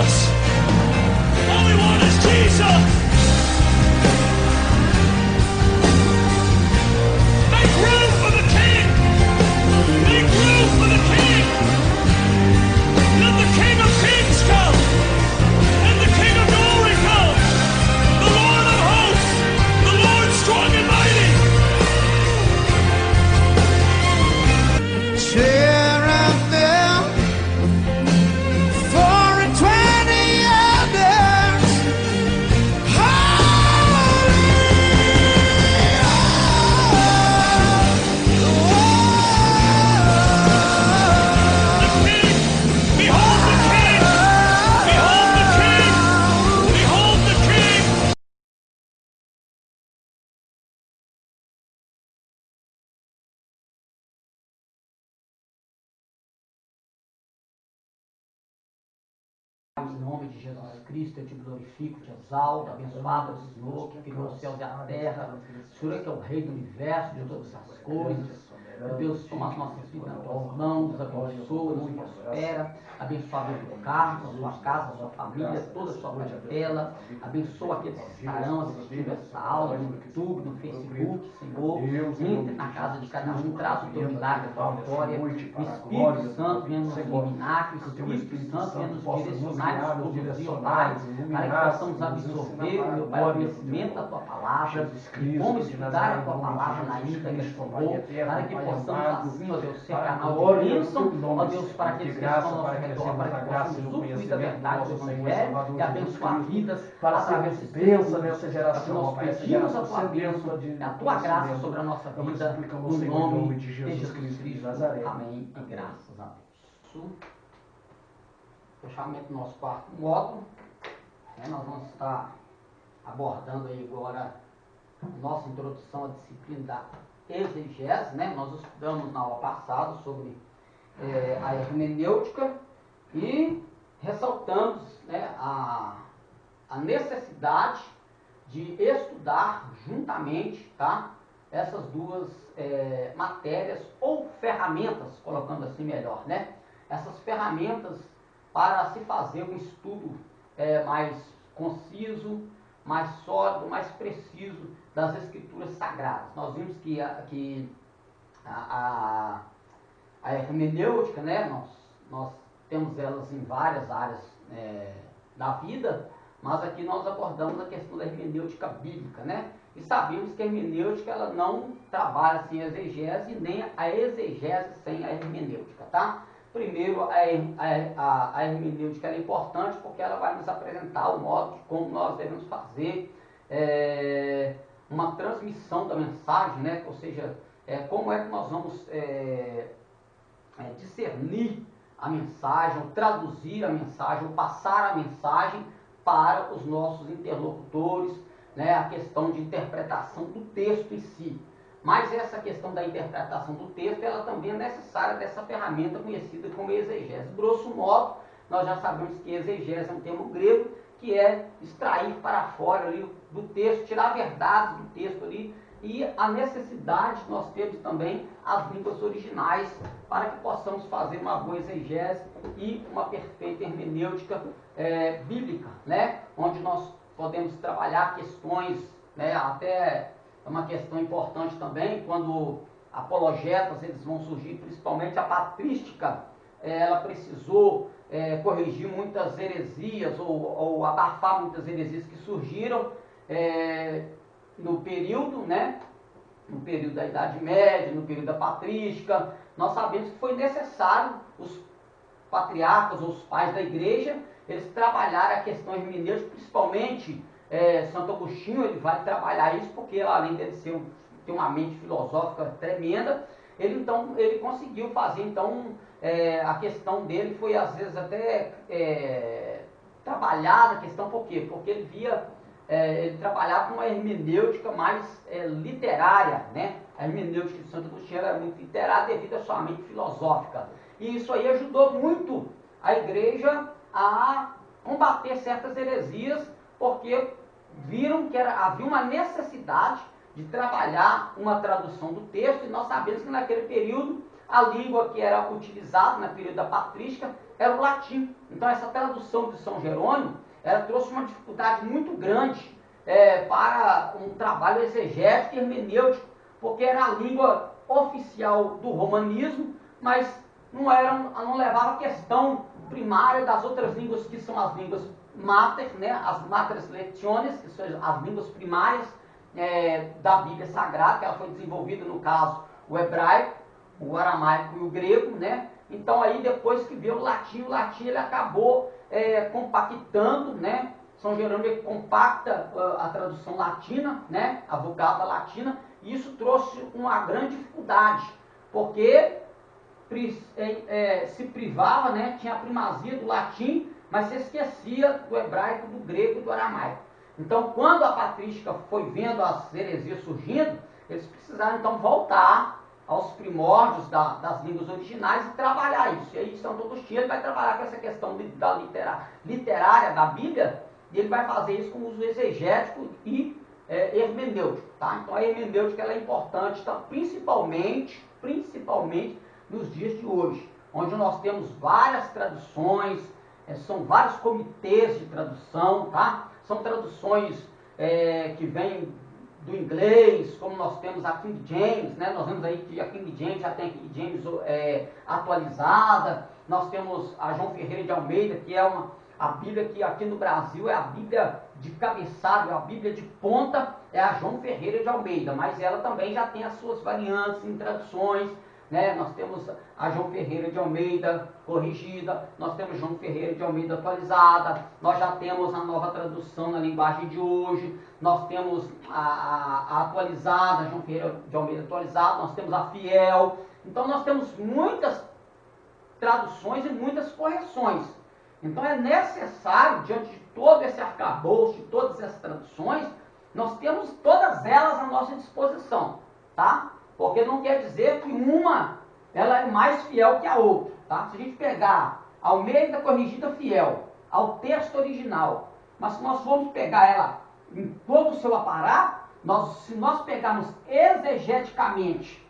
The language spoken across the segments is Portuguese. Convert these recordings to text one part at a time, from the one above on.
else. All we want is Jesus. Make room for the King. Make room for the King. Let the King of Kings come. And the King of Glory come. The Lord of hosts. The Lord strong and mighty. Tear out them for 20 others. The King. Behold the King. Behold the King. Behold the King. Em nome de Jesus Cristo, eu te glorifico, te exalto, abençoado é o Senhor que criou os céus e a terra. O Senhor é que é o Rei do universo, de todas as coisas. Meu Deus, toma as nossas vidas nas tuas mãos, abençoa, nos prospera. Abençoa a vida do Carlos, a sua casa, a sua família, toda a sua parentela. Abençoa aqueles que estarão assistindo essa aula no YouTube, no Facebook, Senhor. Entre na casa de cada um, traz o teu milagre, a tua vitória. O Espírito Santo venha nos iluminar, que o Espírito Santo venha nos direcionar todos os dias, Pai, para que possamos absorver, meu Pai, o conhecimento da tua palavra, e como estudar a tua palavra na íntegra, Senhor, para que possamos assim, ó Deus, ser canal de bênção, ó Deus, para aqueles que estão ao nosso redor, para que possamos usufruir da verdade do Evangelho e abençoar vidas através de bênção nessa geração. Nós pedimos a tua bênção, a tua graça sobre a nossa vida, no nome de Jesus Cristo de Nazaré. Amém e graças a Deus. Fechamento do nosso quarto módulo, nós vamos estar abordando aí agora a nossa introdução à disciplina da exegese, Nós estudamos na aula passada sobre a hermenêutica e ressaltamos a necessidade de estudar juntamente, essas duas matérias ou ferramentas, colocando assim melhor, Essas ferramentas para se fazer um estudo mais conciso, mais sólido, mais preciso das Escrituras Sagradas. Nós vimos que a hermenêutica, nós temos elas em várias áreas da vida, mas aqui nós abordamos a questão da hermenêutica bíblica, E sabemos que a hermenêutica ela não trabalha sem a exegese, nem a exegese sem a hermenêutica, Primeiro, a hermenêutica é importante porque ela vai nos apresentar o modo de como nós devemos fazer uma transmissão da mensagem, Ou seja, como é que nós vamos discernir a mensagem, ou traduzir a mensagem, ou passar a mensagem para os nossos interlocutores, a questão de interpretação do texto em si. Mas essa questão da interpretação do texto, ela também é necessária dessa ferramenta conhecida como exegese. Grosso modo, nós já sabemos que exegese é um termo grego, que é extrair para fora ali do texto, tirar verdades do texto ali, e a necessidade de nós termos também as línguas originais para que possamos fazer uma boa exegese e uma perfeita hermenêutica bíblica, Onde nós podemos trabalhar questões, até uma questão importante também, quando apologetas eles vão surgir, principalmente a patrística, ela precisou corrigir muitas heresias ou abafar muitas heresias que surgiram no período, no período da Idade Média, no período da patrística. Nós sabemos que foi necessário os patriarcas ou os pais da igreja, eles trabalharam a questão hermenêutica, principalmente Santo Agostinho, ele vai trabalhar isso porque além dele ter uma mente filosófica tremenda, ele conseguiu fazer a questão dele foi às vezes até trabalhada a questão, por quê? Porque ele via, ele trabalhava com uma hermenêutica mais literária, A hermenêutica de Santo Agostinho era muito literária devido à sua mente filosófica. E isso aí ajudou muito a igreja a combater certas heresias, porque viram que havia uma necessidade de trabalhar uma tradução do texto, e nós sabemos que naquele período a língua que era utilizada na período da patrística era o latim. Então essa tradução de São Jerônimo, ela trouxe uma dificuldade muito grande para um trabalho exegético e hermenêutico, porque era a língua oficial do romanismo, mas não levava a questão primária das outras línguas, que são as línguas mater, né, as matres lectiones, que são as línguas primárias da Bíblia Sagrada, que ela foi desenvolvida, no caso, o hebraico, o aramaico e o grego, né? Então aí depois que veio o latim ele acabou compactando, né? São Jerônimo ele compacta a tradução latina, né? A Vulgata latina, e isso trouxe uma grande dificuldade, porque se privava, né? Tinha a primazia do latim, mas se esquecia do hebraico, do grego e do aramaico. Então, quando a patrística foi vendo as heresias surgindo, eles precisaram então voltar aos primórdios das línguas originais e trabalhar isso. E aí Santo Agostinho ele vai trabalhar com essa questão da literária da Bíblia, e ele vai fazer isso com uso exegético e hermenêutico. Tá? Então a hermenêutica ela é importante, tá? principalmente nos dias de hoje, onde nós temos várias traduções, são vários comitês de tradução, tá? São traduções que vêm do inglês, como nós temos a King James, né? Nós vemos aí que a King James já tem a King James atualizada. Nós temos a João Ferreira de Almeida, que é a Bíblia que aqui no Brasil é a Bíblia de cabeçalho, a Bíblia de ponta, é a João Ferreira de Almeida, mas ela também já tem as suas variantes em traduções, né? Nós temos a João Ferreira de Almeida corrigida, nós temos João Ferreira de Almeida atualizada, nós já temos a nova tradução na linguagem de hoje, nós temos a atualizada, João Ferreira de Almeida atualizada, nós temos a fiel. Então nós temos muitas traduções e muitas correções. Então é necessário, diante de todo esse arcabouço, de todas essas traduções, nós temos todas elas à nossa disposição, tá? Porque não quer dizer que uma ela é mais fiel que a outra, tá? Se a gente pegar Almeida corrigida fiel ao texto original, mas se nós formos pegar ela em todo o seu aparato, se nós pegarmos exegeticamente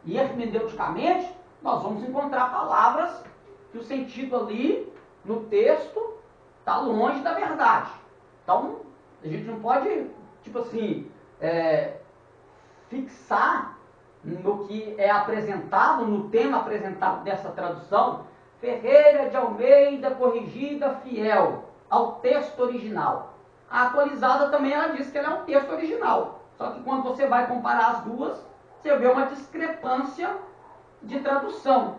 e hermeneuticamente, nós vamos encontrar palavras que o sentido ali no texto está longe da verdade. Então, a gente não pode, tipo assim, fixar no que é apresentado, no tema apresentado dessa tradução, Ferreira de Almeida corrigida fiel ao texto original. A atualizada também ela diz que ela é um texto original. Só que quando você vai comparar as duas, você vê uma discrepância de tradução.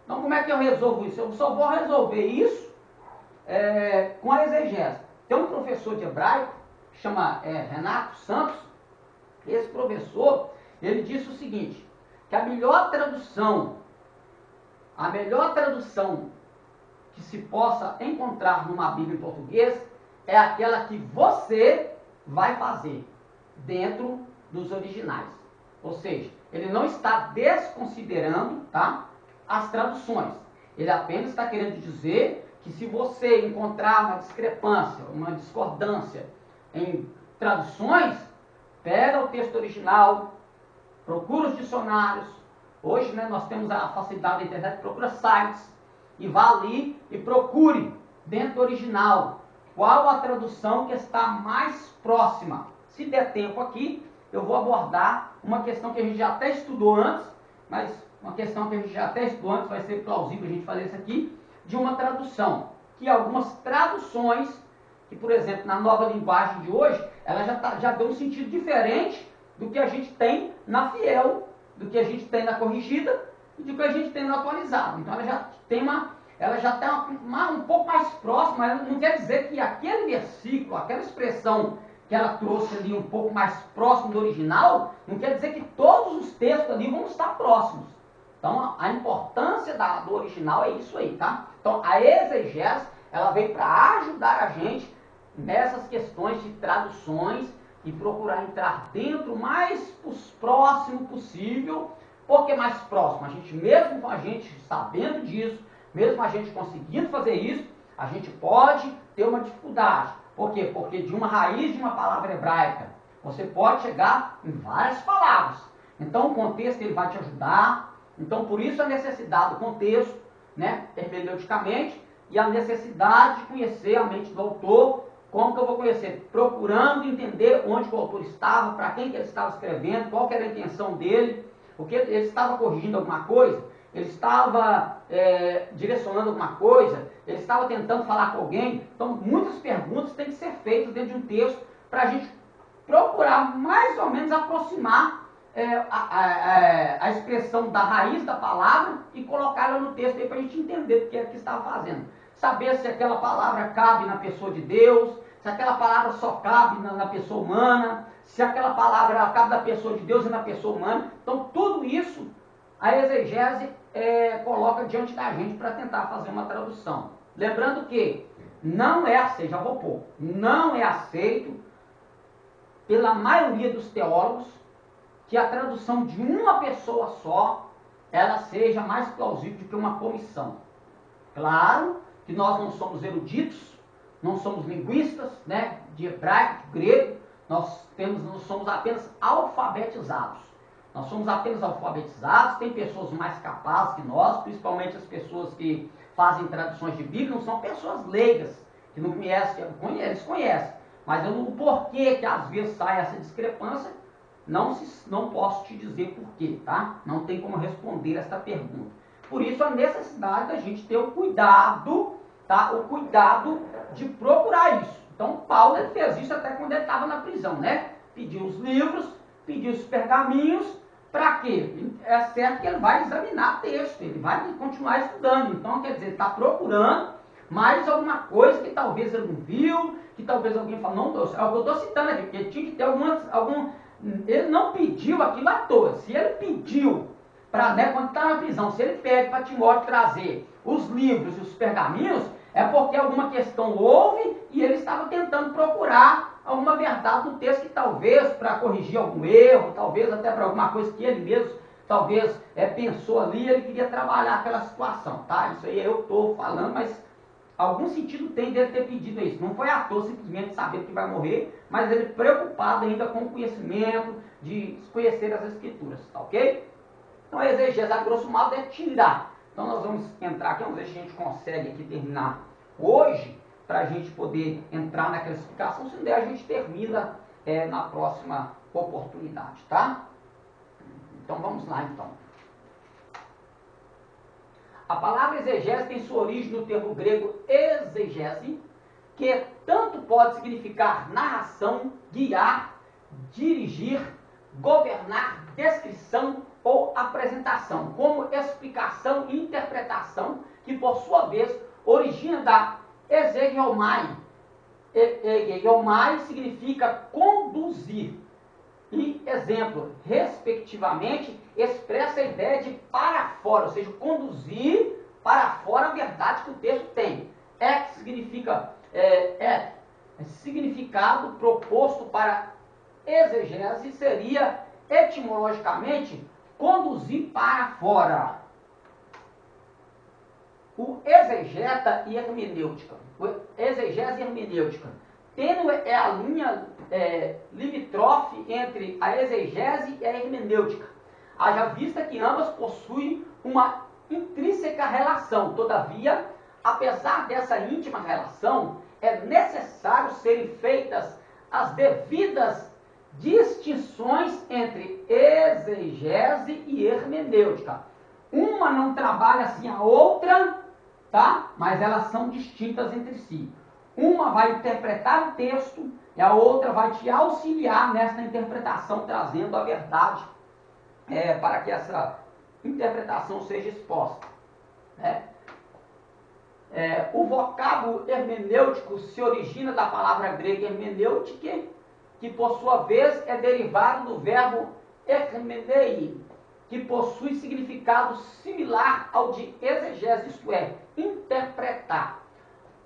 Então como é que eu resolvo isso? Eu só vou resolver isso com a exegese. Tem um professor de hebraico, chama Renato Santos. Esse professor, ele disse o seguinte, que a melhor tradução que se possa encontrar numa Bíblia em português é aquela que você vai fazer dentro dos originais. Ou seja, ele não está desconsiderando, tá, as traduções. Ele apenas está querendo dizer que se você encontrar uma discrepância, uma discordância em traduções, pega o texto original, procura os dicionários. Hoje, né, nós temos a facilidade da internet, procura sites e vá ali e procure dentro do original qual a tradução que está mais próxima. Se der tempo aqui, eu vou abordar uma questão que a gente já até estudou antes, mas uma questão que a gente já até estudou antes, vai ser plausível a gente fazer isso aqui, de uma tradução. Que algumas traduções, que por exemplo, na nova linguagem de hoje, ela já deu um sentido diferente do que a gente tem na fiel, do que a gente tem na corrigida e do que a gente tem na atualizada. Então ela já está um pouco mais próxima, ela não quer dizer que aquele versículo, aquela expressão que ela trouxe ali um pouco mais próximo do original, não quer dizer que todos os textos ali vão estar próximos. Então a importância do original é isso aí, tá? Então a exegese, ela veio para ajudar a gente nessas questões de traduções e procurar entrar dentro o mais próximo possível. Por que mais próximo? Mesmo com a gente sabendo disso, mesmo a gente conseguindo fazer isso, a gente pode ter uma dificuldade. Por quê? Porque de uma raiz de uma palavra hebraica, você pode chegar em várias palavras. Então o contexto ele vai te ajudar, Então, por isso a necessidade do contexto, né, hermeneuticamente, e a necessidade de conhecer a mente do autor. Como que eu vou conhecer? Procurando entender onde o autor estava, para quem que ele estava escrevendo, qual que era a intenção dele, o que ele estava corrigindo alguma coisa, ele estava direcionando alguma coisa, ele estava tentando falar com alguém. Então, muitas perguntas têm que ser feitas dentro de um texto para a gente procurar mais ou menos aproximar a expressão da raiz da palavra e colocá-la no texto para a gente entender o que é que estava fazendo. Saber se aquela palavra cabe na pessoa de Deus, se aquela palavra só cabe na pessoa humana, se aquela palavra cabe na pessoa de Deus e na pessoa humana. Então, tudo isso a exegese coloca diante da gente para tentar fazer uma tradução. Lembrando que não é aceito, já vou pôr, não é aceito pela maioria dos teólogos que a tradução de uma pessoa só ela seja mais plausível do que uma comissão. Claro que nós não somos eruditos, não somos linguistas, né, de hebraico, de grego, nós somos apenas alfabetizados. Nós somos apenas alfabetizados, tem pessoas mais capazes que nós, principalmente as pessoas que fazem traduções de Bíblia, não são pessoas leigas, que não conhecem, eles conhecem. Mas o porquê que às vezes sai essa discrepância, não posso te dizer porquê, tá? Não tem como responder essa pergunta. Por isso a necessidade da gente ter o cuidado, tá? O cuidado de procurar isso. Então Paulo ele fez isso até quando ele estava na prisão, né? Pediu os livros, pediu os pergaminhos, para quê? É certo que ele vai examinar texto, ele vai continuar estudando. Então, quer dizer, ele está procurando mais alguma coisa que talvez ele não viu, que talvez alguém fale, não, é o que eu estou citando aqui, porque tinha que ter ele não pediu aquilo à toa. Se ele pediu, quando está na prisão, se ele pede para Timóteo trazer os livros e os pergaminhos, é porque alguma questão houve e ele estava tentando procurar alguma verdade no texto que talvez para corrigir algum erro, talvez até para alguma coisa que ele mesmo talvez pensou ali, ele queria trabalhar aquela situação, tá? Isso aí eu estou falando, mas algum sentido tem dele ter pedido isso. Não foi à toa simplesmente saber que vai morrer, mas ele preocupado ainda com o conhecimento, de conhecer as escrituras, tá ok? Então a exegese, a grosso modo, é tirar. Então nós vamos entrar aqui, vamos ver se a gente consegue aqui terminar hoje, para a gente poder entrar naquela explicação, se não der a gente termina na próxima oportunidade, tá? Então vamos lá então. A palavra exegese tem sua origem no termo grego exegese, que tanto pode significar narração, guiar, dirigir, governar, descrição ou apresentação, como explicação e interpretação, que por sua vez origina da exegeomai. Exegeomai significa conduzir. E, exemplo, respectivamente, expressa a ideia de para fora, ou seja, conduzir para fora a verdade que o texto tem. Significa significado proposto para exegese seria, etimologicamente, conduzir para fora. O exegeta e hermenêutica. O exegese e hermenêutica. Tênue é a linha limítrofe entre a exegese e a hermenêutica. Haja vista que ambas possuem uma intrínseca relação. Todavia, apesar dessa íntima relação, é necessário serem feitas as devidas distinções entre exegese e hermenêutica. Uma não trabalha assim a outra, tá? Mas elas são distintas entre si. Uma vai interpretar o texto e a outra vai te auxiliar nessa interpretação, trazendo a verdade para que essa interpretação seja exposta, né? O vocábulo hermenêutico se origina da palavra grega hermenêutica, que por sua vez é derivado do verbo hermenei, que possui significado similar ao de exegese, isto é, interpretar.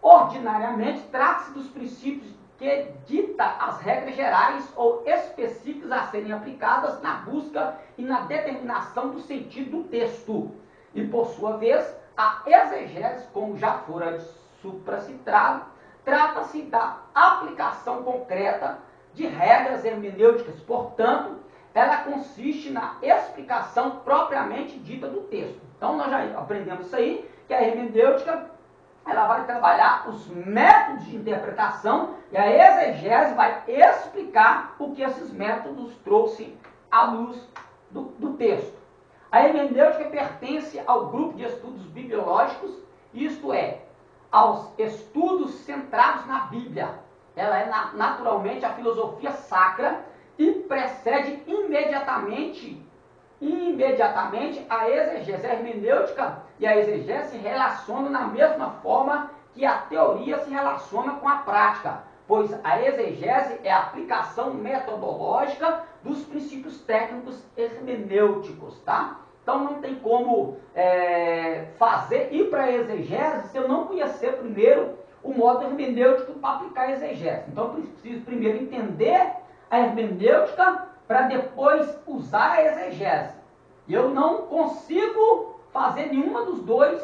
Ordinariamente, trata-se dos princípios que dita as regras gerais ou específicas a serem aplicadas na busca e na determinação do sentido do texto. E, por sua vez, a exegese, como já fora supracitado, trata-se da aplicação concreta de regras hermenêuticas. Portanto, ela consiste na explicação propriamente dita do texto. Então nós já aprendemos isso aí, que a hermenêutica ela vai trabalhar os métodos de interpretação e a exegese vai explicar o que esses métodos trouxeram à luz do texto. A hermenêutica pertence ao grupo de estudos bibliológicos, isto é, aos estudos centrados na Bíblia. Ela é naturalmente a filosofia sacra e precede imediatamente a exegese. A hermenêutica e a exegese se relacionam na mesma forma que a teoria se relaciona com a prática, pois a exegese é a aplicação metodológica dos princípios técnicos hermenêuticos, tá? Então não tem como ir para a exegese se eu não conhecer primeiro o modo hermenêutico para aplicar a exegese. Então eu preciso primeiro entender a hermenêutica para depois usar a exegese. E eu não consigo fazer nenhuma dos dois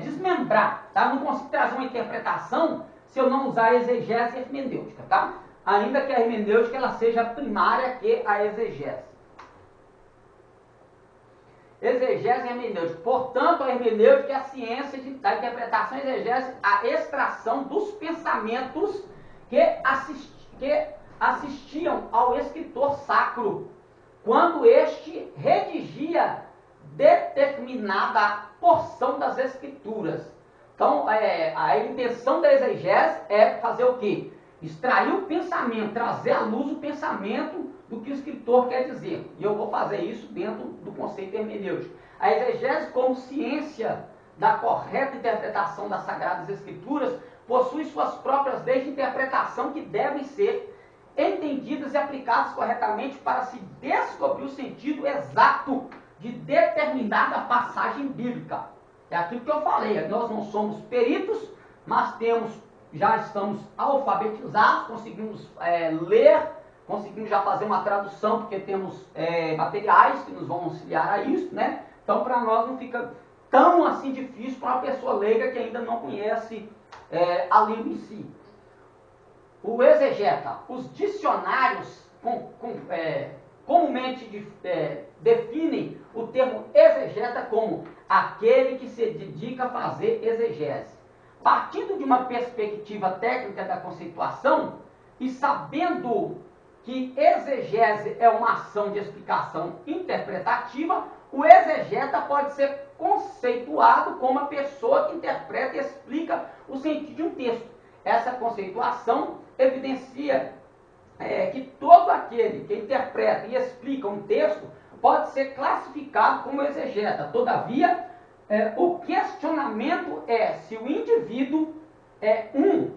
desmembrar, tá? Eu não consigo trazer uma interpretação se eu não usar a exegese e a hermenêutica, tá? Ainda que a hermenêutica ela seja primária que a exegese. Exegese e hermenêutica. Portanto, a hermenêutica é a ciência da interpretação e exegese, a extração dos pensamentos que assistiam ao escritor sacro, quando este redigia determinada porção das escrituras. Então, a intenção da exegese é fazer o quê? Extrair o pensamento, trazer à luz o pensamento do que o escritor quer dizer. E eu vou fazer isso dentro do conceito hermenêutico. A exegese, como ciência da correta interpretação das Sagradas Escrituras, possui suas próprias leis de interpretação que devem ser entendidas e aplicadas corretamente para se descobrir o sentido exato de determinada passagem bíblica. É aquilo que eu falei, nós não somos peritos, mas já estamos alfabetizados, conseguimos ler, conseguimos já fazer uma tradução, porque temos materiais que nos vão auxiliar a isso, né? Então para nós não fica tão assim difícil para uma pessoa leiga que ainda não conhece a língua em si. O exegeta, os dicionários comumente definem o termo exegeta como aquele que se dedica a fazer exegese. Partindo de uma perspectiva técnica da conceituação e sabendo que exegese é uma ação de explicação interpretativa, o exegeta pode ser conceituado como a pessoa que interpreta e explica o sentido de um texto. Essa conceituação evidencia que todo aquele que interpreta e explica um texto pode ser classificado como exegeta. Todavia, o questionamento é se o indivíduo é um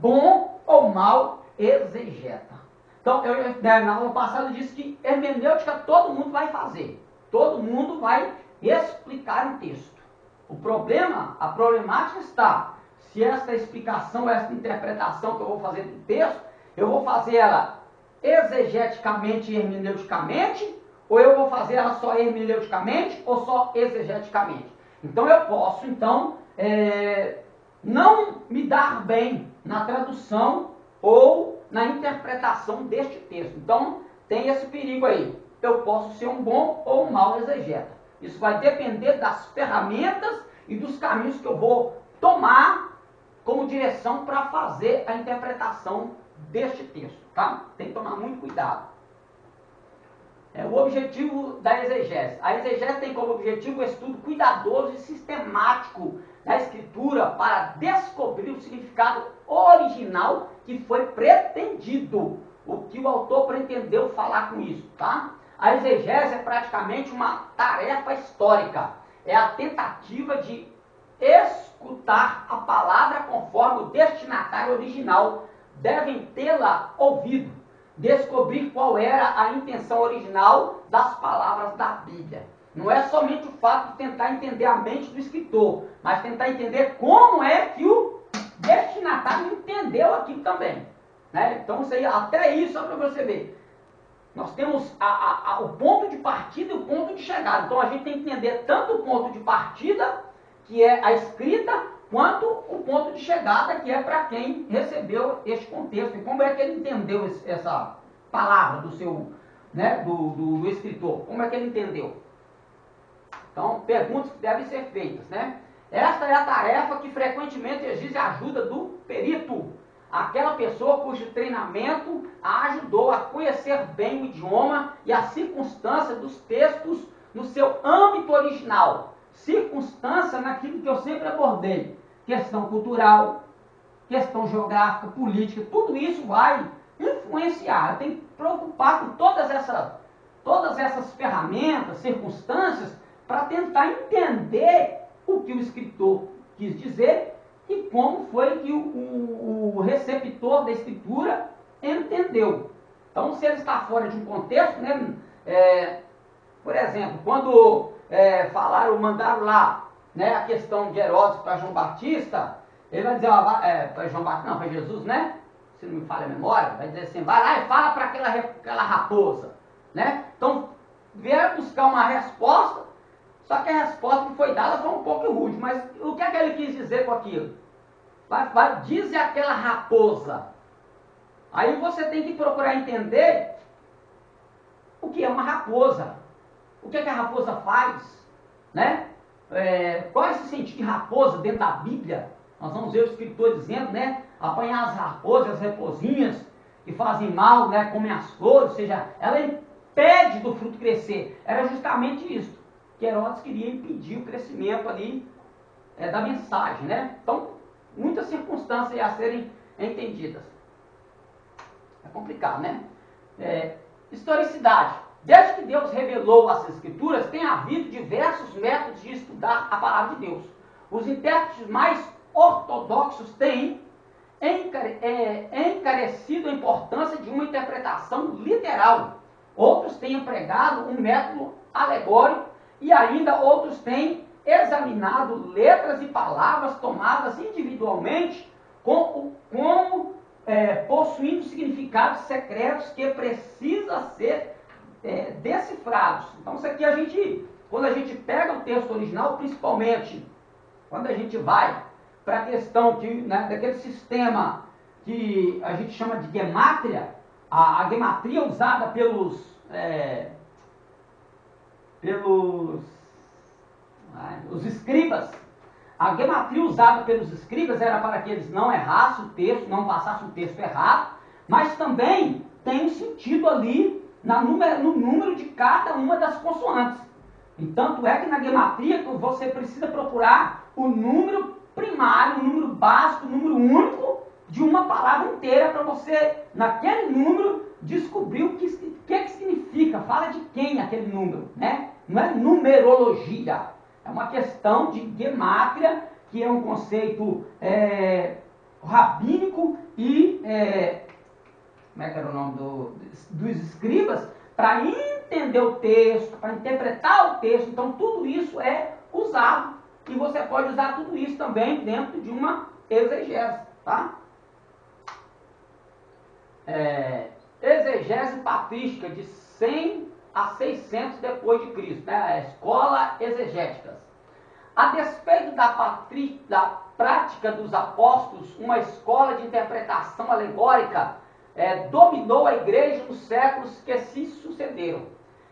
bom ou mau exegeta. Então, na aula passada eu disse que hermenêutica todo mundo vai fazer. Todo mundo vai explicar um texto. A problemática está se esta explicação, esta interpretação que eu vou fazer do texto, eu vou fazer ela exegeticamente e hermeneuticamente, ou eu vou fazer ela só hermeneuticamente ou só exegeticamente. Então eu posso, não me dar bem na tradução ou na interpretação deste texto. Então tem esse perigo aí. Eu posso ser um bom ou um mau exegeta. Isso vai depender das ferramentas e dos caminhos que eu vou tomar como direção para fazer a interpretação deste texto, tá? Tem que tomar muito cuidado. O objetivo da exegese. A exegese tem como objetivo o estudo cuidadoso e sistemático da escritura para descobrir o significado original que foi pretendido, o que o autor pretendeu falar com isso, tá? A exegese é praticamente uma tarefa histórica. É a tentativa de escutar a palavra conforme o destinatário original devem tê-la ouvido, descobrir qual era a intenção original das palavras da Bíblia. Não é somente o fato de tentar entender a mente do escritor, mas tentar entender como é que o destinatário entendeu aquilo também, né? Então isso aí, até isso, só para você ver. Nós temos o ponto de partida e o ponto de chegada. Então a gente tem que entender tanto o ponto de partida, que é a escrita, quanto o ponto de chegada, que é para quem recebeu este contexto. E como é que ele entendeu essa palavra do seu né, do escritor. Como é que ele entendeu? Então, perguntas que devem ser feitas, né? Esta é a tarefa que frequentemente exige a ajuda do perito, aquela pessoa cujo treinamento a ajudou a conhecer bem o idioma e as circunstâncias dos textos no seu âmbito original. Circunstância naquilo que eu sempre abordei, questão cultural, questão geográfica, política, tudo isso vai influenciar. Eu tenho que preocupar com todas essas ferramentas, circunstâncias, para tentar entender o que o escritor quis dizer e como foi que o receptor da escritura entendeu. Então, se ele está fora de um contexto, né, por exemplo, quando mandaram lá, né, a questão de Herodes para João Batista, ele vai dizer, para João Batista, não, para Jesus, né? Se não me falha a memória, vai dizer assim, vai lá e fala para aquela raposa, né? Então, vieram buscar uma resposta, só que a resposta que foi dada foi um pouco rude, mas o que é que ele quis dizer com aquilo? Diz aquela raposa. Aí você tem que procurar entender o que é uma raposa. O que é que a raposa faz, né? Qual é esse sentido de raposa dentro da Bíblia? Nós vamos ver o escritor dizendo, né? Apanhar as raposas, as raposinhas que fazem mal, né? Comem as flores, ou seja, ela impede do fruto crescer. Era justamente isso que Herodes queria impedir o crescimento ali da mensagem, né? Então, muitas circunstâncias a serem entendidas. É complicado, né? Historicidade. Desde que Deus revelou as Escrituras, tem havido diversos métodos de estudar a palavra de Deus. Os intérpretes mais ortodoxos têm encarecido a importância de uma interpretação literal. Outros têm empregado um método alegórico e ainda outros têm examinado letras e palavras tomadas individualmente como possuindo significados secretos que precisam ser decifrados. Então isso aqui quando a gente pega o texto original, principalmente quando a gente vai para a questão daquele sistema que a gente chama de gemátria, a gematria usada os escribas. A gematria usada pelos escribas era para que eles não errassem o texto, não passassem o texto errado, mas também tem um sentido ali no número de cada uma das consoantes. E tanto é que na gematria você precisa procurar o número primário, o número básico, o número único de uma palavra inteira para você, naquele número, descobrir o que significa, fala de quem aquele número, né? Não é numerologia, é uma questão de gemátria, que é um conceito rabínico e, como é que era o nome dos escribas, para entender o texto, para interpretar o texto. Então tudo isso é usado e você pode usar tudo isso também dentro de uma exegese, tá? Exegese patrística de 100 a 600 depois de Cristo, né? A escola exegéticas. A despeito da prática dos apóstolos, uma escola de interpretação alegórica dominou a igreja nos séculos que se sucederam.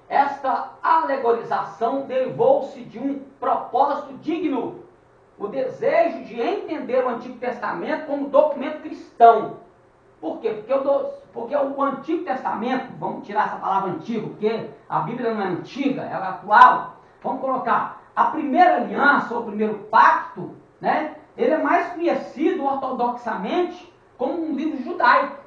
Esta alegorização derivou-se de um propósito digno, o desejo de entender o Antigo Testamento como documento cristão. Por quê? Porque o Antigo Testamento, vamos tirar essa palavra antigo, porque a Bíblia não é antiga, ela é atual. Vamos colocar a primeira aliança, ou o primeiro pacto, né? Ele é mais conhecido ortodoxamente como um livro judaico.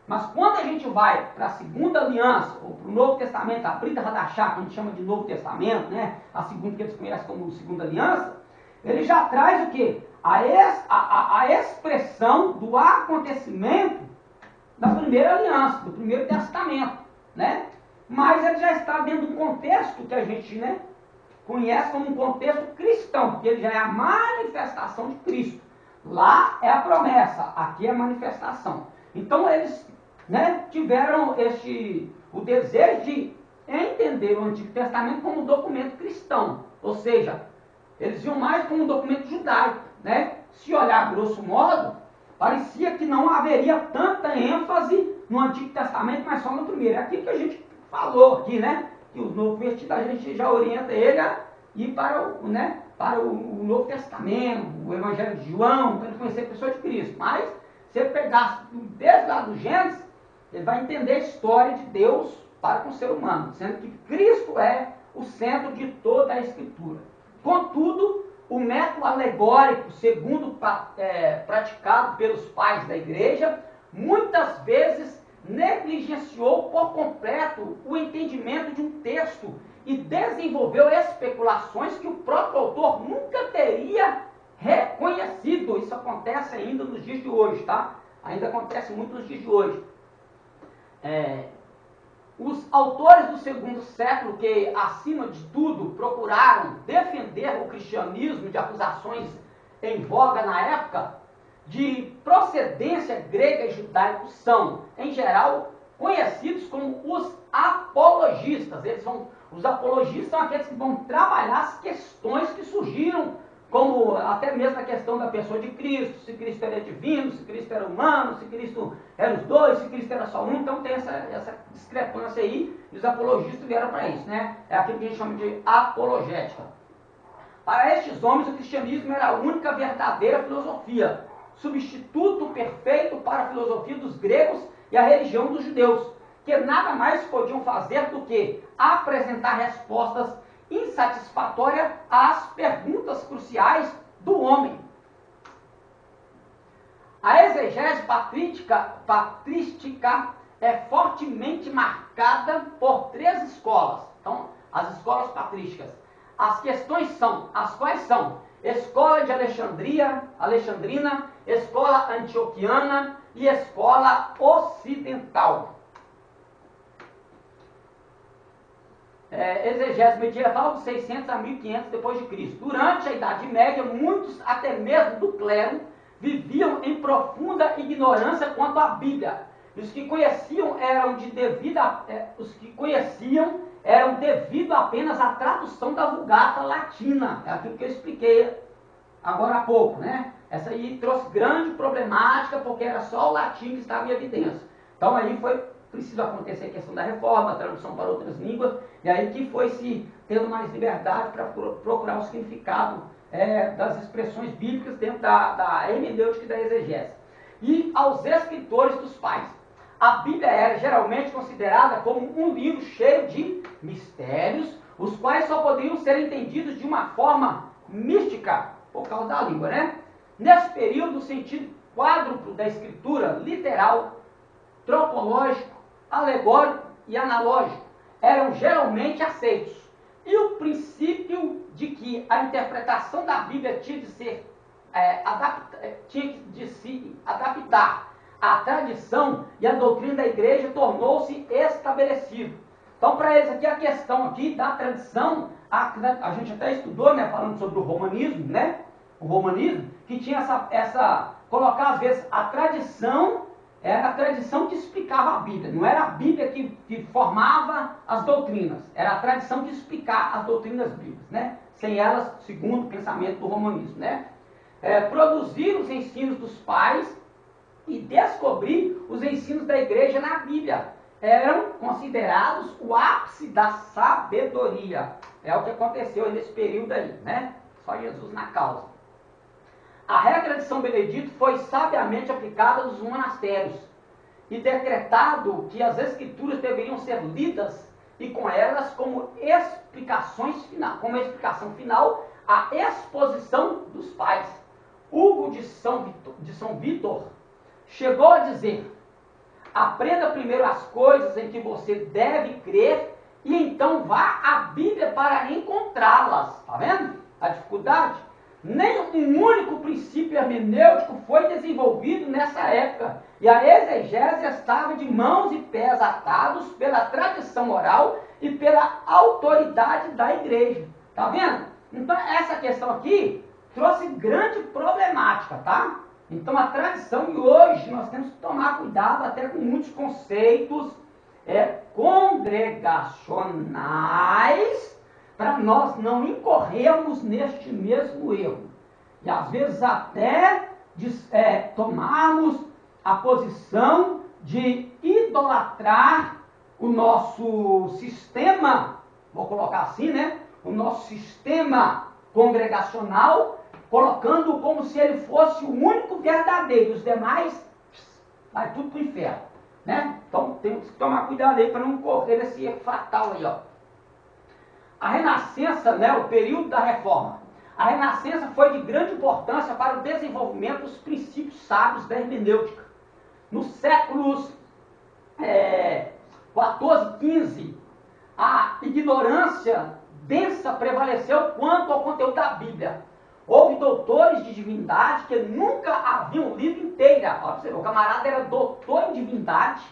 Mas quando a gente vai para a segunda aliança, ou para o Novo Testamento, a Brida Hadashah, que a gente chama de Novo Testamento, né? A segunda que eles conhecem como segunda aliança, ele já traz o quê? A expressão do acontecimento da primeira aliança, do primeiro testamento, né? Mas ele já está dentro de um contexto que a gente, né, conhece como um contexto cristão, porque ele já é a manifestação de Cristo. Lá é a promessa, aqui é a manifestação. Então eles, né, tiveram o desejo de entender o Antigo Testamento como um documento cristão, ou seja, eles viam mais como um documento judaico, né? Se olhar grosso modo, parecia que não haveria tanta ênfase no Antigo Testamento, mas só no primeiro. É aquilo que a gente falou aqui, né? Que o novo convertido a gente já orienta ele a ir para o Novo Testamento, o Evangelho de João, para ele conhecer a pessoa de Cristo. Mas, se ele pegar desde lá do Gênesis, ele vai entender a história de Deus para com o ser humano, sendo que Cristo é o centro de toda a Escritura. Contudo, o método alegórico, segundo praticado pelos pais da igreja, muitas vezes negligenciou por completo o entendimento de um texto e desenvolveu especulações que o próprio autor nunca teria reconhecido. Isso acontece ainda nos dias de hoje, tá? Ainda acontece muito nos dias de hoje. Os autores do segundo século, que acima de tudo procuraram defender o cristianismo de acusações em voga na época, de procedência grega e judaica, são, em geral, conhecidos como os apologistas. Os apologistas são aqueles que vão trabalhar as questões que surgiram, como até mesmo a questão da pessoa de Cristo, se Cristo era divino, se Cristo era humano, se Cristo era os dois, se Cristo era só um. Então tem essa discrepância aí, e os apologistas vieram para isso, né? É aquilo que a gente chama de apologética. Para estes homens, o cristianismo era a única verdadeira filosofia, substituto perfeito para a filosofia dos gregos e a religião dos judeus, que nada mais podiam fazer do que apresentar respostas insatisfatórias às perguntas cruciais do homem. A exegese patrística é fortemente marcada por 3 escolas. Então, as escolas patrísticas. As questões são, as quais são Escola de Alexandrina, Escola Antioquiana e Escola Ocidental. Exegese medieval de 600 a 1500 depois de Cristo. Durante a Idade Média, muitos, até mesmo do clero, viviam em profunda ignorância quanto à Bíblia. Os que conheciam eram devido apenas à tradução da Vulgata Latina. É aquilo que eu expliquei agora há pouco, né? Essa aí trouxe grande problemática, porque era só o latim que estava em evidência. Então aí foi preciso acontecer a questão da reforma, a tradução para outras línguas, e aí que foi se tendo mais liberdade para procurar o significado das expressões bíblicas dentro da hermenêutica e da exegese. E aos escritores dos pais. A Bíblia era geralmente considerada como um livro cheio de mistérios, os quais só poderiam ser entendidos de uma forma mística, por causa da língua, né? Nesse período, o sentido quádruplo da escritura, literal, tropológico, alegórico e analógico, eram geralmente aceitos. E o princípio de que a interpretação da Bíblia tinha de se adaptar à tradição e à doutrina da igreja tornou-se estabelecido. Então, para eles aqui, a questão aqui da tradição, a gente até estudou, né, falando sobre o romanismo, né? O romanismo, que tinha colocar às vezes a tradição, era a tradição que explicava a Bíblia, não era a Bíblia que formava as doutrinas, era a tradição de explicar as doutrinas bíblicas, né? Sem elas, segundo o pensamento do romanismo, né? Produzir os ensinos dos pais e descobrir os ensinos da igreja na Bíblia eram considerados o ápice da sabedoria. É o que aconteceu nesse período aí, né? Só Jesus na causa. A regra de São Benedito foi sabiamente aplicada nos monastérios e decretado que as escrituras deveriam ser lidas e com elas como explicação final, a exposição dos pais. Hugo de São Vítor chegou a dizer: aprenda primeiro as coisas em que você deve crer e então vá à Bíblia para encontrá-las. Está vendo a dificuldade? Nem um único princípio hermenêutico foi desenvolvido nessa época, e a exegese estava de mãos e pés atados pela tradição oral e pela autoridade da igreja. Tá vendo? Então essa questão aqui trouxe grande problemática, tá? Então a tradição, e hoje nós temos que tomar cuidado até com muitos conceitos congregacionais, para nós não incorrermos neste mesmo erro. E às vezes até tomarmos a posição de idolatrar o nosso sistema, vou colocar assim, né? O nosso sistema congregacional, colocando como se ele fosse o único verdadeiro, os demais vai tudo para o inferno, né? Então temos que tomar cuidado aí para não correr esse erro fatal aí, ó. A Renascença, né, o período da Reforma. A Renascença foi de grande importância para o desenvolvimento dos princípios sábios da hermenêutica. Nos séculos 14, 15, a ignorância densa prevaleceu quanto ao conteúdo da Bíblia. Houve doutores de divindade que nunca haviam lido inteira. Olha, você vê, o camarada era doutor em divindade,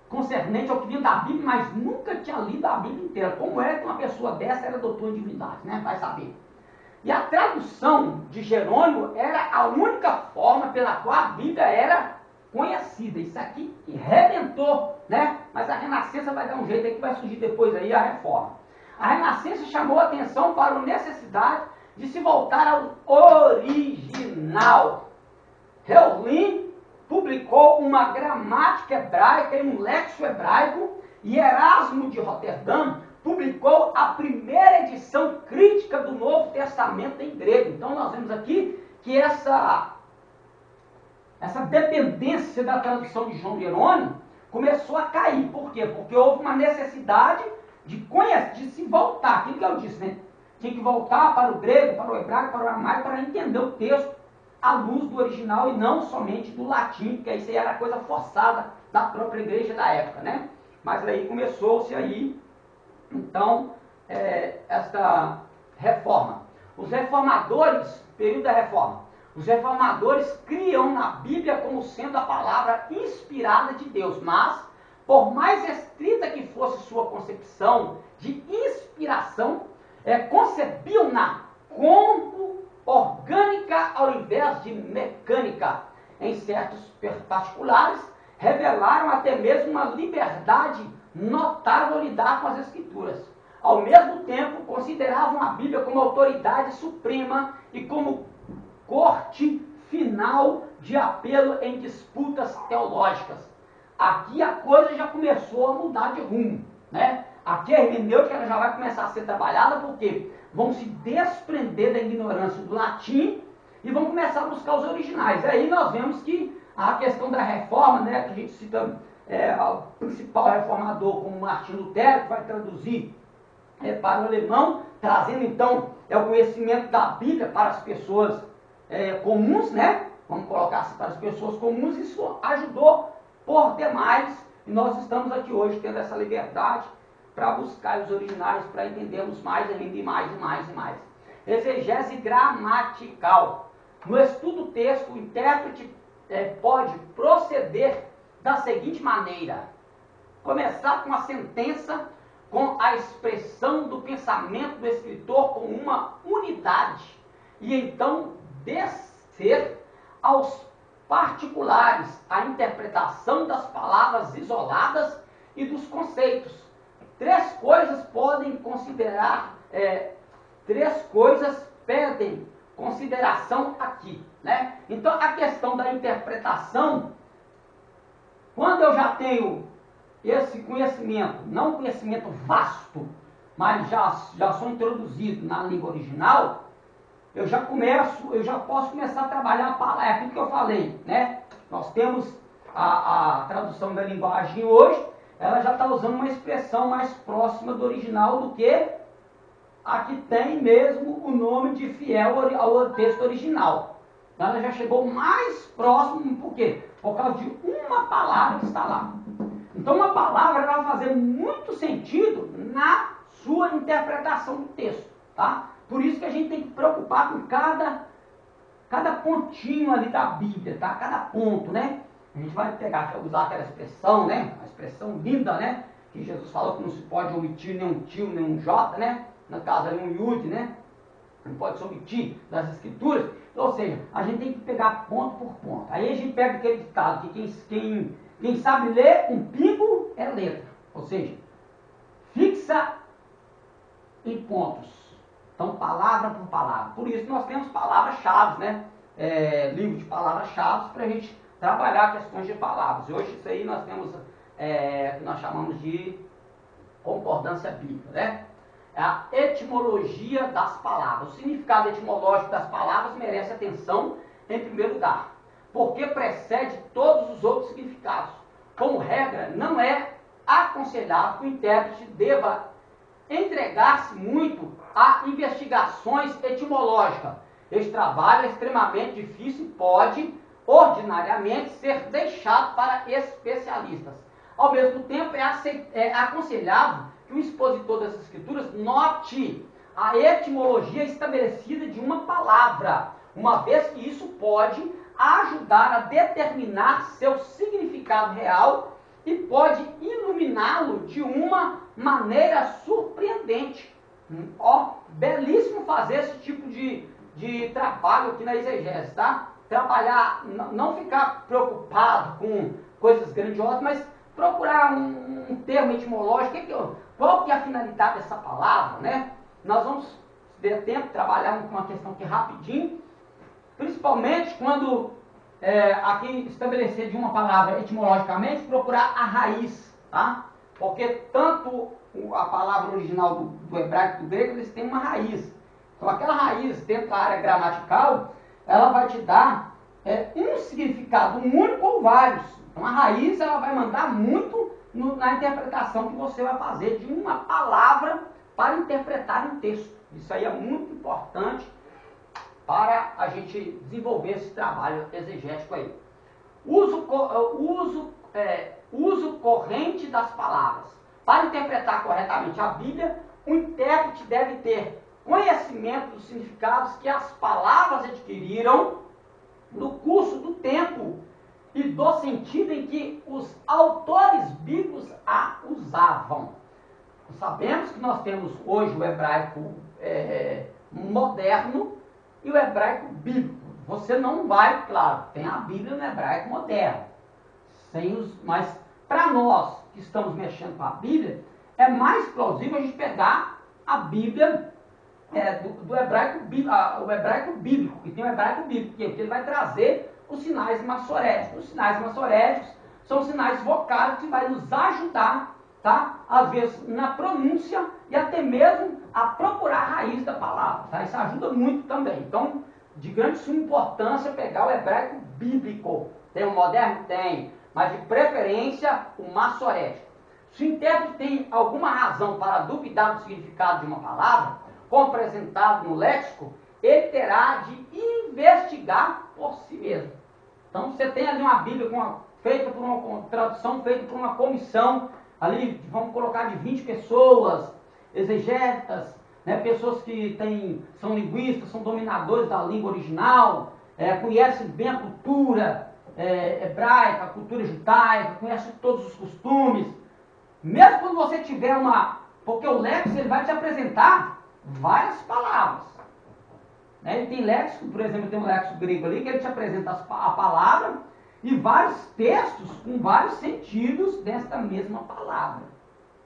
concernente ao que vinha da Bíblia, mas nunca tinha lido a Bíblia inteira. Como é que uma pessoa dessa era doutor em divindade, né? Vai saber. E a tradução de Jerônimo era a única forma pela qual a Bíblia era conhecida. Isso aqui rebentou, né? Mas a Renascença vai dar um jeito aí que vai surgir depois aí a Reforma. A Renascença chamou a atenção para a necessidade de se voltar ao original. Reulim publicou uma gramática hebraica e um lexo hebraico, e Erasmo de Roterdã publicou a primeira edição crítica do Novo Testamento em grego. Então nós vemos aqui que essa dependência da tradução de João Jerônimo começou a cair. Por quê? Porque houve uma necessidade de se voltar, aquilo que eu disse, né? Tinha que voltar para o grego, para o hebraico, para o aramaico, para entender o texto à luz do original e não somente do latim, porque isso aí era coisa forçada da própria igreja da época, né? Mas aí começou-se aí, então, esta reforma. Os reformadores, período da reforma, os reformadores criam na Bíblia como sendo a palavra inspirada de Deus, mas, por mais estrita que fosse sua concepção de inspiração, concebiam-na como orgânica ao invés de mecânica. Em certos particulares, revelaram até mesmo uma liberdade notável ao lidar com as Escrituras. Ao mesmo tempo, consideravam a Bíblia como autoridade suprema e como corte final de apelo em disputas teológicas. Aqui a coisa já começou a mudar de rumo, né? Aqui a hermenêutica já vai começar a ser trabalhada, porque vão se desprender da ignorância do latim e vão começar a buscar os originais. Aí nós vemos que a questão da reforma, né, que a gente cita o principal reformador como Martim Lutero, que vai traduzir para o alemão, trazendo então o conhecimento da Bíblia para as pessoas comuns, né? Vamos colocar assim, para as pessoas comuns. Isso ajudou por demais, e nós estamos aqui hoje tendo essa liberdade para buscar os originais, para entendermos mais ainda e mais e mais e mais. Exegese gramatical. No estudo do texto, o intérprete pode proceder da seguinte maneira: começar com a sentença, com a expressão do pensamento do escritor com uma unidade, e então descer aos particulares, a interpretação das palavras isoladas e dos conceitos. Três coisas pedem consideração aqui, né? Então a questão da interpretação, quando eu já tenho esse conhecimento, não conhecimento vasto, mas já sou introduzido na língua original, eu já posso começar a trabalhar a palavra, é aquilo que eu falei, né? Nós temos a tradução da linguagem hoje, ela já está usando uma expressão mais próxima do original do que a que tem mesmo o nome de fiel ao texto original. Então ela já chegou mais próximo, por quê? Por causa de uma palavra que está lá. Então uma palavra ela vai fazer muito sentido na sua interpretação do texto, tá? Por isso que a gente tem que preocupar com cada pontinho ali da Bíblia, tá? Cada ponto, né? A gente vai usar aquela expressão, né? Uma expressão linda, né? Que Jesus falou que não se pode omitir nenhum tio, nenhum J, né? No caso ali um Yud, né? Não pode se omitir das escrituras. Ou seja, a gente tem que pegar ponto por ponto. Aí a gente pega aquele ditado que quem sabe ler um pingo é letra. Ou seja, fixa em pontos. Então, palavra por palavra. Por isso nós temos palavras-chave, né? Livro de palavras-chave para a gente trabalhar questões de palavras. E hoje isso aí nós temos que nós chamamos de concordância bíblica, né? É a etimologia das palavras. O significado etimológico das palavras merece atenção em primeiro lugar, porque precede todos os outros significados. Como regra, não é aconselhável que o intérprete deva entregar-se muito a investigações etimológicas. Este trabalho é extremamente difícil e pode, ordinariamente, ser deixado para especialistas. Ao mesmo tempo, é aconselhável que o expositor das escrituras note a etimologia estabelecida de uma palavra, uma vez que isso pode ajudar a determinar seu significado real e pode iluminá-lo de uma maneira surpreendente. Ó, belíssimo fazer esse tipo de trabalho aqui na exegese, tá? Trabalhar, não ficar preocupado com coisas grandiosas, mas procurar um termo etimológico. Qual que é a finalidade dessa palavra, né? Nós vamos, se der tempo, trabalhar com uma questão aqui rapidinho, principalmente quando aqui estabelecer de uma palavra etimologicamente, procurar a raiz, tá? Porque tanto a palavra original do hebraico e do grego, eles têm uma raiz. Então aquela raiz dentro da área gramatical, ela vai te dar um significado único ou vários. Então a raiz, ela vai mandar muito na interpretação que você vai fazer de uma palavra para interpretar um texto. Isso aí é muito importante para a gente desenvolver esse trabalho exegético aí. Uso corrente das palavras. Para interpretar corretamente a Bíblia, o intérprete deve ter conhecimento dos significados que as palavras adquiriram no curso do tempo e do sentido em que os autores bíblicos a usavam. Sabemos que nós temos hoje o hebraico moderno e o hebraico bíblico. Você não vai, claro, tem a Bíblia no hebraico moderno. Mas para nós que estamos mexendo com a Bíblia, é mais plausível a gente pegar a Bíblia do hebraico, o hebraico bíblico, que tem o hebraico bíblico, porque ele vai trazer os sinais massoréticos. Os sinais massoréticos são sinais vocálicos que vai nos ajudar, tá? Às vezes na pronúncia e até mesmo a procurar a raiz da palavra, tá? Isso ajuda muito também. Então, de grande suma importância pegar o hebraico bíblico. Tem o moderno? Tem, mas de preferência o massorético. Se o intérprete tem alguma razão para duvidar do significado de uma palavra, como apresentado no léxico, ele terá de investigar por si mesmo. Então, você tem ali uma Bíblia feita por uma tradução, feita por uma comissão, ali, vamos colocar de 20 pessoas, exegetas, né, pessoas que são linguistas, são dominadores da língua original, conhecem bem a cultura hebraica, a cultura judaica, conhecem todos os costumes. Mesmo quando você tiver porque o léxico ele vai te apresentar várias palavras. Ele tem léxico, por exemplo, tem um léxico grego ali, que ele te apresenta a palavra e vários textos com vários sentidos desta mesma palavra.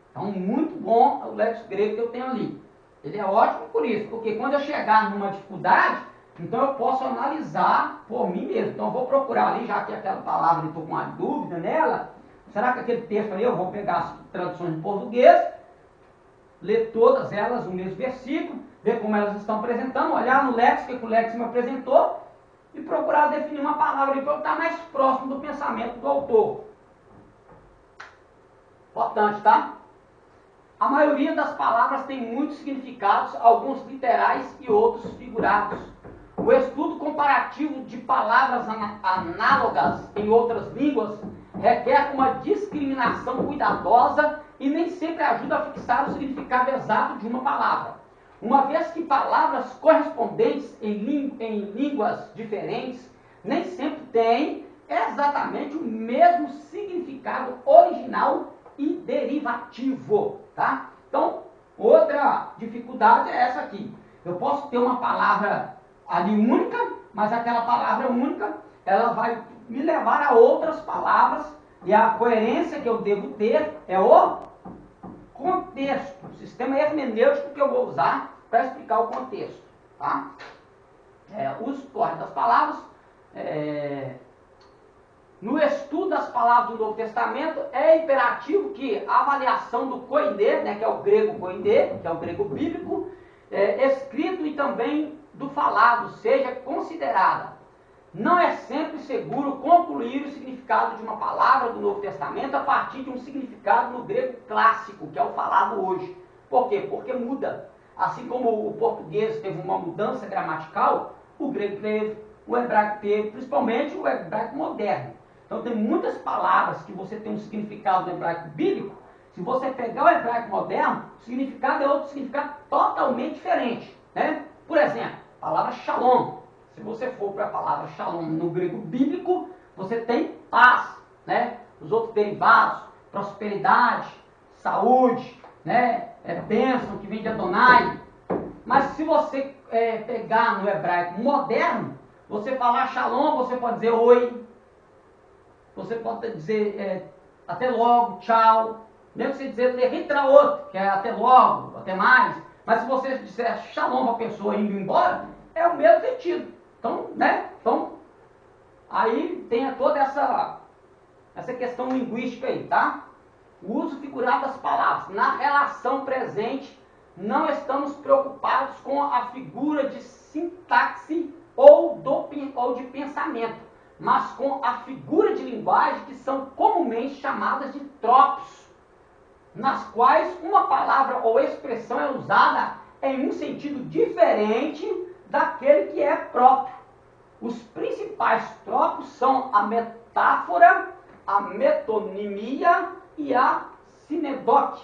Então, muito bom o léxico grego que eu tenho ali. Ele é ótimo por isso, porque quando eu chegar numa dificuldade, então eu posso analisar por mim mesmo. Então eu vou procurar ali, já que aquela palavra eu estou com uma dúvida nela, será que aquele texto ali eu vou pegar as traduções em português, ler todas elas no mesmo versículo, ver como elas estão apresentando, olhar no léxico, que o léxico me apresentou, e procurar definir uma palavra para eu estar mais próximo do pensamento do autor. Importante, tá? A maioria das palavras tem muitos significados, alguns literais e outros figurados. O estudo comparativo de palavras análogas em outras línguas requer uma discriminação cuidadosa e nem sempre ajuda a fixar o significado exato de uma palavra. Uma vez que palavras correspondentes em línguas diferentes nem sempre têm exatamente o mesmo significado original e derivativo, tá? Então, outra dificuldade é essa aqui. Eu posso ter uma palavra ali única, mas aquela palavra única, ela vai me levar a outras palavras, e a coerência que eu devo ter é o contexto, o sistema hermenêutico que eu vou usar para explicar o contexto, tá? O uso correto das palavras, No estudo das palavras do Novo Testamento, é imperativo que a avaliação do koiné, né, que é o grego koiné, que é o grego bíblico, escrito e também do falado, seja considerada. Não é sempre seguro concluir o significado de uma palavra do Novo Testamento a partir de um significado no grego clássico, que é o falado hoje. Por quê? Porque muda. Assim como o português teve uma mudança gramatical, o grego teve, o hebraico teve, principalmente o hebraico moderno. Então tem muitas palavras que você tem um significado no hebraico bíblico. Se você pegar o hebraico moderno, o significado é outro significado totalmente diferente, né? Por exemplo, a palavra shalom. Se você for para a palavra shalom no grego bíblico, você tem paz, né? Os outros derivados, prosperidade, saúde, né? Bênção que vem de Adonai. Mas se você pegar no hebraico moderno, você falar shalom, você pode dizer oi. Você pode dizer até logo, tchau. Mesmo você dizer lehitraot, que é até logo, até mais. Mas se você disser shalom para a pessoa indo embora, é o mesmo sentido. Então, né? Então, aí tem toda essa questão linguística aí, tá? O uso figurado das palavras. Na relação presente, não estamos preocupados com a figura de sintaxe ou de pensamento, mas com a figura de linguagem que são comumente chamadas de tropos, nas quais uma palavra ou expressão é usada em um sentido diferente daquele que é próprio. Os principais tropos são a metáfora, a metonimia e a sinedoque.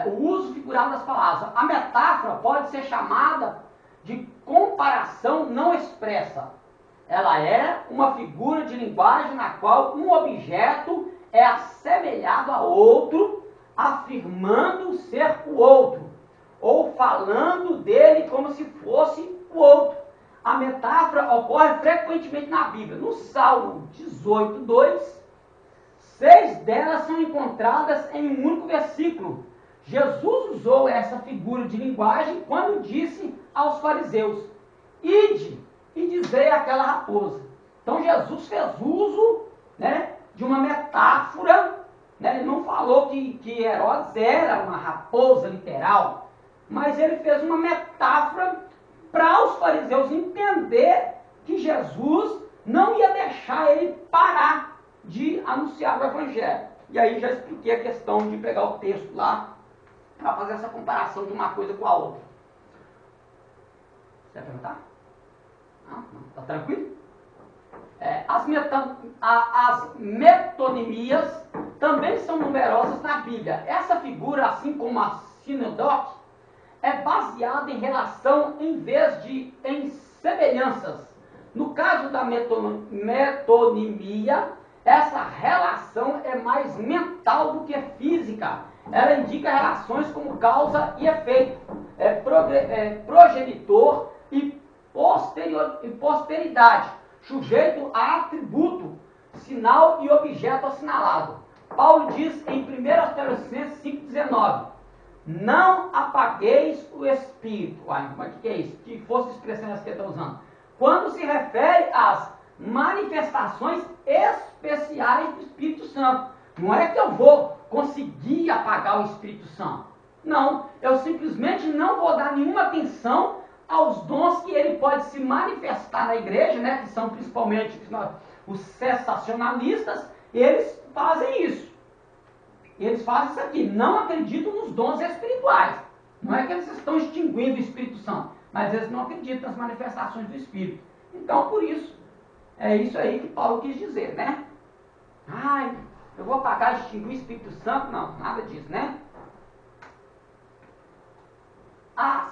O uso figurado das palavras. A metáfora pode ser chamada de comparação não expressa. Ela é uma figura de linguagem na qual um objeto é assemelhado a outro, afirmando ser o outro, ou falando dele como se fosse o outro. A metáfora ocorre frequentemente na Bíblia. No Salmo 18:2, 6 delas são encontradas em um único versículo. Jesus usou essa figura de linguagem quando disse aos fariseus: ide e dizei àquela raposa. Então Jesus fez uso, né, de uma metáfora, né? Ele não falou que Herodes era uma raposa literal, mas ele fez uma metáfora para os fariseus entender que Jesus não ia deixar ele parar de anunciar o Evangelho. E aí já expliquei a questão de pegar o texto lá para fazer essa comparação de uma coisa com a outra. Você quer perguntar? Não? Tá tranquilo? As metonimias também são numerosas na Bíblia. Essa figura, assim como a sinedoque, é baseada em relação em vez de em semelhanças. No caso da metonimia, essa relação é mais mental do que física. Ela indica relações como causa e efeito, progenitor e posteridade, sujeito a atributo, sinal e objeto assinalado. Paulo diz em 1 Tessalonicenses 5,19: não apagueis o Espírito. Mas o que é isso? Que força de expressão essa que ele está usando? Quando se refere às manifestações especiais do Espírito Santo. Não é que eu vou conseguir apagar o Espírito Santo. Não, eu simplesmente não vou dar nenhuma atenção aos dons que ele pode se manifestar na igreja, né, que são principalmente os sensacionalistas. Eles fazem isso. Eles fazem isso aqui, não acreditam nos dons espirituais. Não é que eles estão extinguindo o Espírito Santo, mas eles não acreditam nas manifestações do Espírito. Então, por isso, é isso aí que Paulo quis dizer, né? Ai, eu vou apagar e extinguir o Espírito Santo? Não, nada disso, né? A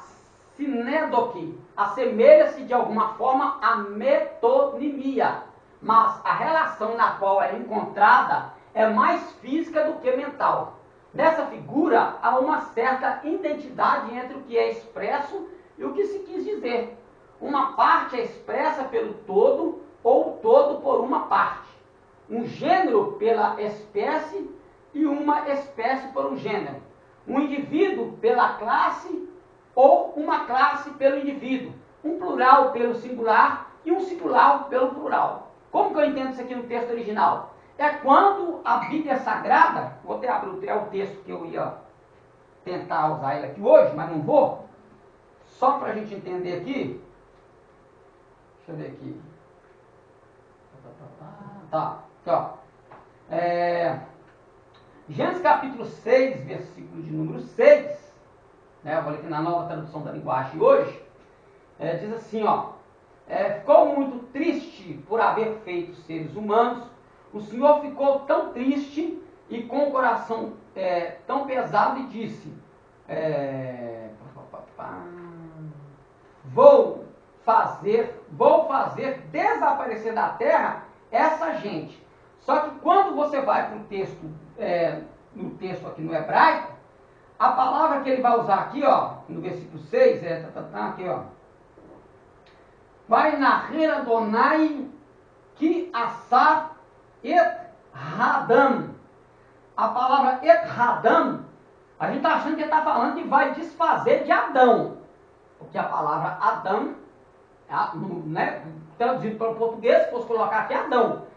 sinedoque assemelha-se de alguma forma à metonimia, mas a relação na qual é encontrada é mais física do que mental. Nessa figura há uma certa identidade entre o que é expresso e o que se quis dizer. Uma parte é expressa pelo todo ou o todo por uma parte. Um gênero pela espécie e uma espécie por um gênero. Um indivíduo pela classe ou uma classe pelo indivíduo. Um plural pelo singular e um singular pelo plural. Como que eu entendo isso aqui no texto original? É quando a Bíblia Sagrada, vou até abrir o texto que eu ia tentar usar ele aqui hoje, mas não vou, só para a gente entender aqui. Deixa eu ver aqui. Tá, aqui ó. Gênesis capítulo 6, versículo de número 6, né, eu vou ler aqui na nova tradução da linguagem hoje, diz assim, ó, ficou muito triste por haver feito seres humanos, o Senhor ficou tão triste e com o coração tão pesado e disse, vou fazer desaparecer da terra essa gente. Só que quando você vai para o texto, no texto aqui no hebraico, a palavra que ele vai usar aqui, ó, no versículo 6, aqui, ó. Vai narrer Adonai que assar et hadam. A palavra et hadam, a gente está achando que ele está falando que vai desfazer de Adão. Porque a palavra Adão, né, traduzido para o português, se fosse colocar aqui Adão.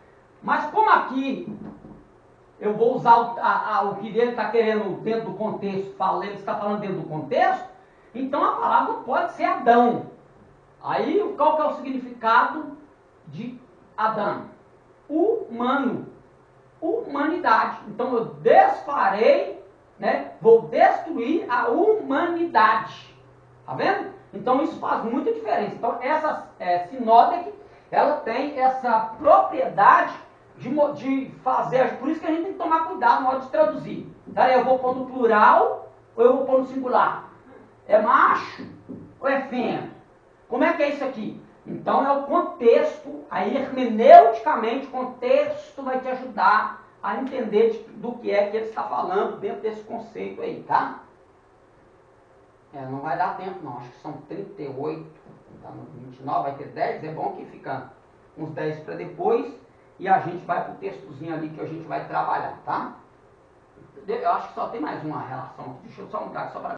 Mas como aqui eu vou usar o que ele está querendo dentro do contexto, ele está falando dentro do contexto, então a palavra pode ser Adão. Aí qual que é o significado de Adão? Humano, humanidade. Então eu desfarei, né, vou destruir a humanidade. Tá vendo? Então isso faz muita diferença. Então essa sinódec, ela tem essa propriedade de fazer, por isso que a gente tem que tomar cuidado na hora de traduzir. Tá? Eu vou pôr no plural ou eu vou pôr no singular? É macho ou é fêmea? Como é que é isso aqui? Então é o contexto, aí hermeneuticamente o contexto vai te ajudar a entender do que é que ele está falando dentro desse conceito aí, tá? Não vai dar tempo não, acho que são 38, tá no 29, vai ter 10, é bom que fica uns 10 para depois e a gente vai para o textozinho ali que a gente vai trabalhar, tá? Eu acho que só tem mais uma relação, deixa eu só mudar só para